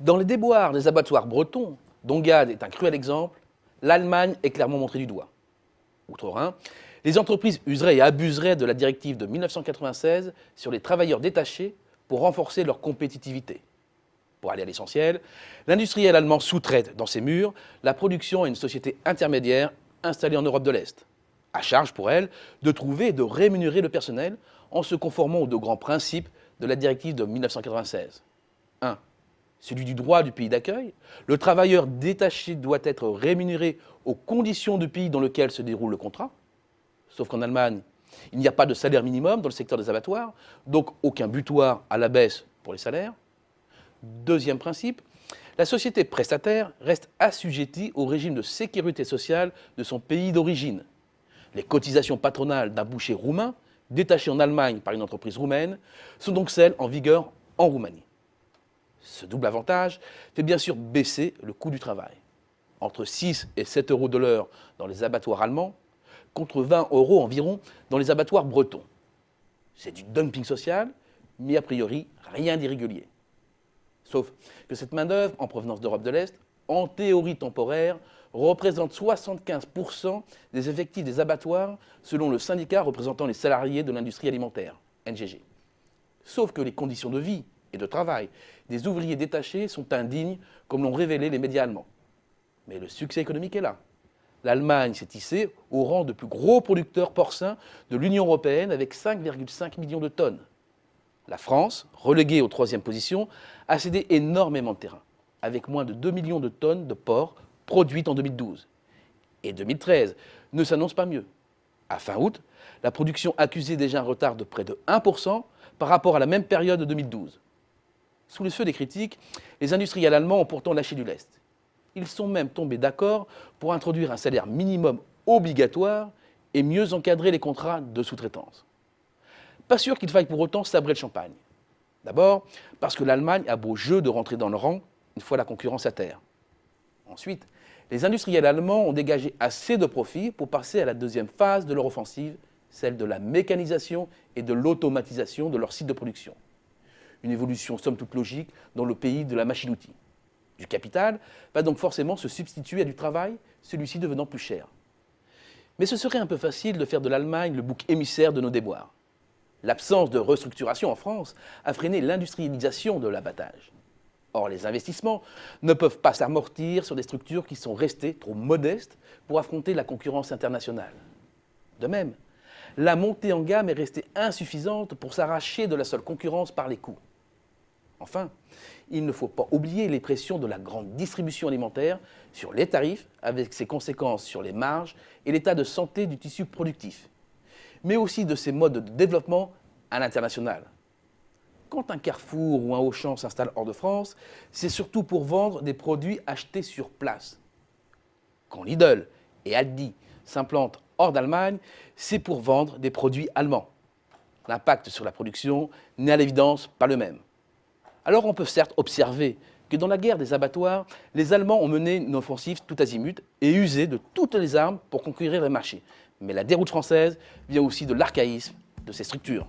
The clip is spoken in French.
Dans les déboires des abattoirs bretons, dont Gade est un cruel exemple, l'Allemagne est clairement montrée du doigt. Outre-Rhin, les entreprises useraient et abuseraient de la directive de 1996 sur les travailleurs détachés pour renforcer leur compétitivité. Pour aller à l'essentiel, l'industriel allemand sous-traite dans ses murs la production à une société intermédiaire installée en Europe de l'Est. À charge pour elle de trouver et de rémunérer le personnel en se conformant aux deux grands principes de la directive de 1996. 1. Celui du droit du pays d'accueil. Le travailleur détaché doit être rémunéré aux conditions du pays dans lequel se déroule le contrat. Sauf qu'en Allemagne, il n'y a pas de salaire minimum dans le secteur des abattoirs, donc aucun butoir à la baisse pour les salaires. Deuxième principe, la société prestataire reste assujettie au régime de sécurité sociale de son pays d'origine. Les cotisations patronales d'un boucher roumain, détaché en Allemagne par une entreprise roumaine, sont donc celles en vigueur en Roumanie. Ce double avantage fait bien sûr baisser le coût du travail. Entre 6 et 7 euros de l'heure dans les abattoirs allemands, contre 20 euros environ dans les abattoirs bretons. C'est du dumping social, mais a priori rien d'irrégulier. Sauf que cette main-d'œuvre en provenance d'Europe de l'Est, en théorie temporaire, représente 75% des effectifs des abattoirs selon le syndicat représentant les salariés de l'industrie alimentaire, NGG. Sauf que les conditions de vie et de travail des ouvriers détachés sont indignes, comme l'ont révélé les médias allemands. Mais le succès économique est là. L'Allemagne s'est hissée au rang de plus gros producteur porcin de l'Union européenne avec 5,5 millions de tonnes. La France, reléguée aux 3e position, a cédé énormément de terrain, avec moins de 2 millions de tonnes de porc produites en 2012. Et 2013 ne s'annonce pas mieux. À fin août, la production accusait déjà un retard de près de 1% par rapport à la même période de 2012. Sous le feu des critiques, les industriels allemands ont pourtant lâché du lest. Ils sont même tombés d'accord pour introduire un salaire minimum obligatoire et mieux encadrer les contrats de sous-traitance. Pas sûr qu'il faille pour autant sabrer le champagne. D'abord, parce que l'Allemagne a beau jeu de rentrer dans le rang une fois la concurrence à terre. Ensuite, les industriels allemands ont dégagé assez de profits pour passer à la deuxième phase de leur offensive, celle de la mécanisation et de l'automatisation de leurs sites de production. Une évolution somme toute logique dans le pays de la machine-outil. Du capital va donc forcément se substituer à du travail, celui-ci devenant plus cher. Mais ce serait un peu facile de faire de l'Allemagne le bouc émissaire de nos déboires. L'absence de restructuration en France a freiné l'industrialisation de l'abattage. Or, les investissements ne peuvent pas s'amortir sur des structures qui sont restées trop modestes pour affronter la concurrence internationale. De même, la montée en gamme est restée insuffisante pour s'arracher de la seule concurrence par les coûts. Enfin, il ne faut pas oublier les pressions de la grande distribution alimentaire sur les tarifs, avec ses conséquences sur les marges et l'état de santé du tissu productif, mais aussi de ses modes de développement à l'international. Quand un Carrefour ou un Auchan s'installe hors de France, c'est surtout pour vendre des produits achetés sur place. Quand Lidl et Aldi s'implantent hors d'Allemagne, c'est pour vendre des produits allemands. L'impact sur la production n'est à l'évidence pas le même. Alors on peut certes observer que dans la guerre des abattoirs, les Allemands ont mené une offensive tout azimut et usé de toutes les armes pour conquérir les marchés. Mais la déroute française vient aussi de l'archaïsme de ces structures.